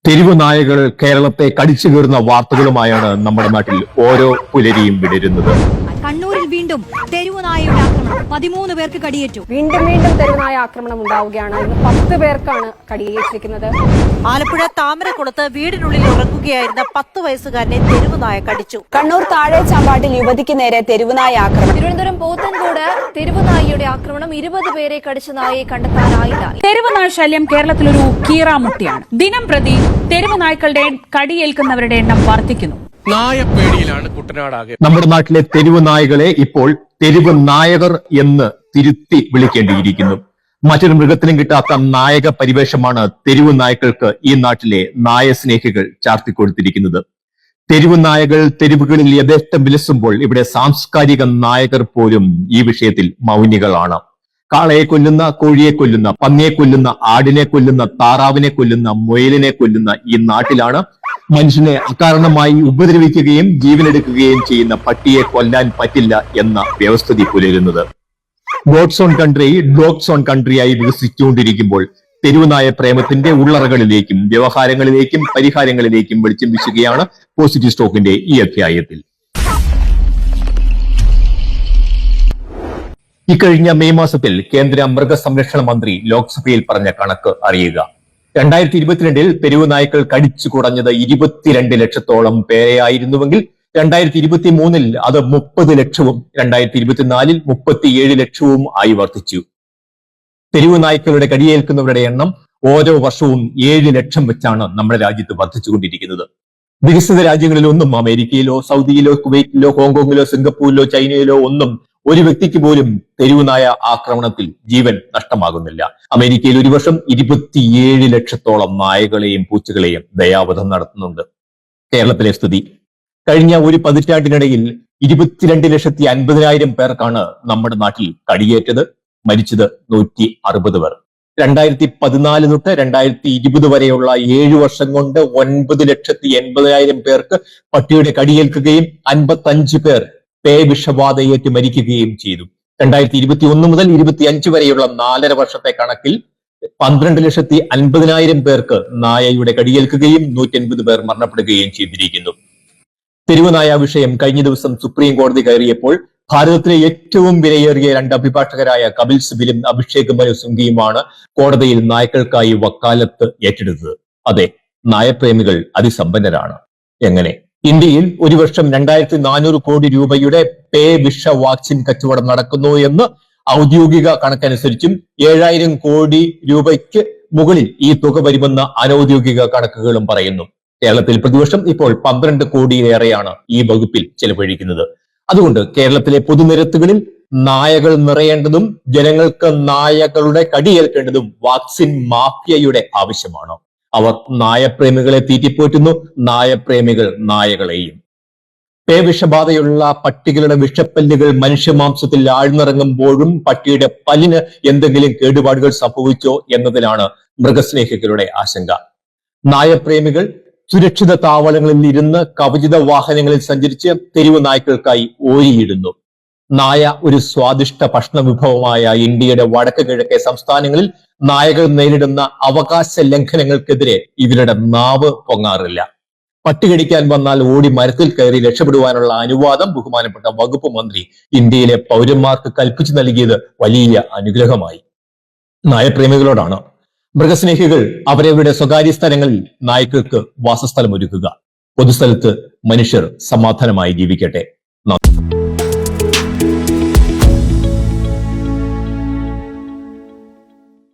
തെരുവ് നായകൾ കേരളത്തെ കടിച്ചു കീറുന്ന വാർത്തകളുമായാണ് നമ്മുടെ നാട്ടിൽ ഓരോ പുലരിയും വിടരുന്നത്. കണ്ണൂരിൽ വീണ്ടും തെരുവുനായയുടെ ആക്രമണം, 13 പേർക്ക് കടിയേറ്റു. വീണ്ടും തെരുവുനായ ആക്രമണം ഉണ്ടാവുകയാണ്. ഇന്ന് 10 പേർക്കാണ് കടിയേറ്റിരിക്കുന്നത്. ആലപ്പുഴ താമരക്കുളത്ത് വീടിനുള്ളിൽ ഉറങ്ങുകയായിരുന്ന 10 വയസ്സുകാരനെ തെരുവുനായ കടിച്ചു. കണ്ണൂർ താഴെ ചാമ്പാട്ടിൽ യുവതിക്ക് നേരെ തെരുവുനായ ആക്രമണം. തിരുവനന്തപുരം പോത്തൻകോട് തെരുവുനായയുടെ ആക്രമണം, 20 പേരെ കടിച്ച നായയെ കണ്ടെത്താനായില്ല. തെരുവുനായ ശല്യം കേരളത്തിലൊരു കീറാമുട്ടിയാണ്. ദിനം പ്രതി തെരുവുനായ്ക്കളുടെ കടിയേൽക്കുന്നവരുടെ എണ്ണം വർദ്ധിക്കുന്നു. നായപ്പേടിയിലാണ് കുട്ടനാടാകെ. നമ്മുടെ നാട്ടിലെ തെരുവ് നായകളെ ഇപ്പോൾ തെരുവ് നായകർ എന്ന് തിരുത്തി വിളിക്കേണ്ടിയിരിക്കുന്നു. മറ്റൊരു മൃഗത്തിനും കിട്ടാത്ത നായക പരിവേഷമാണ് തെരുവ് നായ്ക്കൾക്ക് ഈ നാട്ടിലെ നായസ്നേഹികൾ ചാർത്തിക്കൊടുത്തിരിക്കുന്നത്. തെരുവ് നായകൾ തെരുവുകളിൽ യഥേഷ്ടം വിലസുമ്പോൾ ഇവിടെ സാംസ്കാരിക നായകർ പോലും ഈ വിഷയത്തിൽ മൗനികളാണ്. കാളയെ കൊല്ലുന്ന, കോഴിയെ കൊല്ലുന്ന, പന്നിയെ കൊല്ലുന്ന, ആടിനെ കൊല്ലുന്ന, താറാവിനെ കൊല്ലുന്ന, മുയലിനെ കൊല്ലുന്ന ഈ നാട്ടിലാണ് മനുഷ്യനെ അകാരണമായി ഉപദ്രവിക്കുകയും ജീവനെടുക്കുകയും ചെയ്യുന്ന പട്ടിയെ കൊല്ലാൻ പറ്റില്ല എന്ന വ്യവസ്ഥിതി പുലരുന്നത്. God's own country dogs own കൺട്രിയായി വികസിച്ചുകൊണ്ടിരിക്കുമ്പോൾ തെരുവുനായ പ്രേമത്തിന്റെ ഉള്ളറകളിലേക്കും വ്യവഹാരങ്ങളിലേക്കും പരിഹാരങ്ങളിലേക്കും വെളിച്ചം വീശുകയാണ് പോസിറ്റീവ് സ്റ്റോക്കിന്റെ ഈ അധ്യായത്തിൽ. ഇക്കഴിഞ്ഞ മെയ് മാസത്തിൽ കേന്ദ്ര മൃഗസംരക്ഷണ മന്ത്രി ലോക്സഭയിൽ പറഞ്ഞ കണക്ക് അറിയുക. 2022 തെരുവ് നായ്ക്കൾ കടിച്ചു കുറഞ്ഞത് 22 ലക്ഷത്തോളം പേരെയായിരുന്നുവെങ്കിൽ 2023 അത് 30 ലക്ഷവും 2024 37 ലക്ഷവും ആയി വർദ്ധിച്ചു. തെരുവ് നായ്ക്കളുടെ കടിയേൽക്കുന്നവരുടെ എണ്ണം ഓരോ വർഷവും 7 ലക്ഷം വെച്ചാണ് നമ്മുടെ രാജ്യത്ത് വർദ്ധിച്ചുകൊണ്ടിരിക്കുന്നത്. വികസിത രാജ്യങ്ങളിലൊന്നും, അമേരിക്കയിലോ സൗദിയിലോ കുവൈറ്റിലോ ഹോങ്കോങ്ങിലോ സിംഗപ്പൂരിലോ ചൈനയിലോ ഒന്നും ഒരു വ്യക്തിക്ക് പോലും തെരുവുനായ ആക്രമണത്തിൽ ജീവൻ നഷ്ടമാകുന്നില്ല. അമേരിക്കയിൽ ഒരു വർഷം 27 ലക്ഷത്തോളം നായകളെയും പൂച്ചകളെയും ദയാവധം നടത്തുന്നുണ്ട്. കേരളത്തിലെ സ്ഥിതി, കഴിഞ്ഞ ഒരു പതിറ്റാണ്ടിനിടയിൽ 22,50,000 പേർക്കാണ് നമ്മുടെ നാട്ടിൽ കടിയേറ്റത്. മരിച്ചത് 160 പേർ. 2014 തൊട്ട് 2020 വരെയുള്ള 7 വർഷം കൊണ്ട് 9,80,000 പേർക്ക് പട്ടിയുടെ കടിയേൽക്കുകയും 55 പേർ വിഷബാധയേറ്റ് മരിക്കുകയും ചെയ്തു. 2021 മുതൽ 25 വരെയുള്ള 4.5 വർഷത്തെ കണക്കിൽ 12,50,000 പേർക്ക് നായയുടെ കടിയേൽക്കുകയും 180 പേർ മരണപ്പെടുകയും ചെയ്തിരിക്കുന്നു. തെരുവുനായ വിഷയം കഴിഞ്ഞ ദിവസം സുപ്രീം കോടതി കയറിയപ്പോൾ ഭാരതത്തിലെ ഏറ്റവും വിലയേറിയ 2 അഭിഭാഷകരായ കപിൽ സിബലും അഭിഷേക് മനു സിംഘിയുമാണ് കോടതിയിൽ നായ്ക്കൾക്കായി വക്കാലത്ത് ഏറ്റെടുത്തത്. അതെ, നായപ്രേമികൾ അതിസമ്പന്നരാണ്. എങ്ങനെ? ഇന്ത്യയിൽ ഒരു വർഷം 2,400 കോടി രൂപയുടെ വിഷ വാക്സിൻ കച്ചവടം നടക്കുന്നു എന്ന് ഔദ്യോഗിക കണക്കനുസരിച്ചും 7,000 കോടി രൂപയ്ക്ക് മുകളിൽ ഈ തുക വരുമെന്ന അനൌദ്യോഗിക കണക്കുകളും പറയുന്നു. കേരളത്തിൽ പ്രതിവർഷം ഇപ്പോൾ 12 കോടിയിലേറെയാണ് ഈ വകുപ്പിൽ ചെലവഴിക്കുന്നത്. അതുകൊണ്ട് കേരളത്തിലെ പൊതുനിരത്തുകളിൽ നായകൾ നിറയേണ്ടതും ജനങ്ങൾക്ക് നായകളുടെ കടിയേൽക്കേണ്ടതും വാക്സിൻ മാഫിയയുടെ ആവശ്യമാണ്. അവർ നായപ്രേമികളെ തീറ്റിപ്പോറ്റുന്നു, നായപ്രേമികൾ നായകളെയും. വിഷബാധയുള്ള പട്ടികളുടെ വിഷപ്പല്ലുകൾ മനുഷ്യമാംസത്തിൽ ആഴ്ന്നിറങ്ങുമ്പോഴും പട്ടിയുടെ പല്ലിന് എന്തെങ്കിലും കേടുപാടുകൾ സംഭവിച്ചോ എന്നതിലാണ് മൃഗസ്നേഹികളുടെ ആശങ്ക. നായപ്രേമികൾ സുരക്ഷിത താവളങ്ങളിൽ ഇരുന്ന് കവചിത വാഹനങ്ങളിൽ സഞ്ചരിച്ച് തെരുവ് നായ്ക്കൾക്കായി ഓരിയിടുന്നു. നായ ഒരു സ്വാദിഷ്ട ഭക്ഷണ വിഭവമായ ഇന്ത്യയുടെ വടക്ക് കിഴക്കേ സംസ്ഥാനങ്ങളിൽ നായകൾ നേരിടുന്ന അവകാശ ലംഘനങ്ങൾക്കെതിരെ ഇവരുടെ നാവ് പൊങ്ങാറില്ല. പട്ടി കടിക്കാൻ വന്നാൽ ഓടി മരത്തിൽ കയറി രക്ഷപ്പെടുവാനുള്ള അനുവാദം ബഹുമാനപ്പെട്ട വകുപ്പ് മന്ത്രി ഇന്ത്യയിലെ പൗരന്മാർക്ക് കൽപ്പിച്ചു നൽകിയത് വലിയ അനുഗ്രഹമായി. നായപ്രേമികളോടാണ്. മൃഗസ്നേഹികൾ അവരവരുടെ സ്വകാര്യ സ്ഥലങ്ങളിൽ നായ്ക്കൾക്ക് വാസസ്ഥലം ഒരുക്കുക. പൊതുസ്ഥലത്ത് മനുഷ്യർ സമാധാനമായി ജീവിക്കട്ടെ.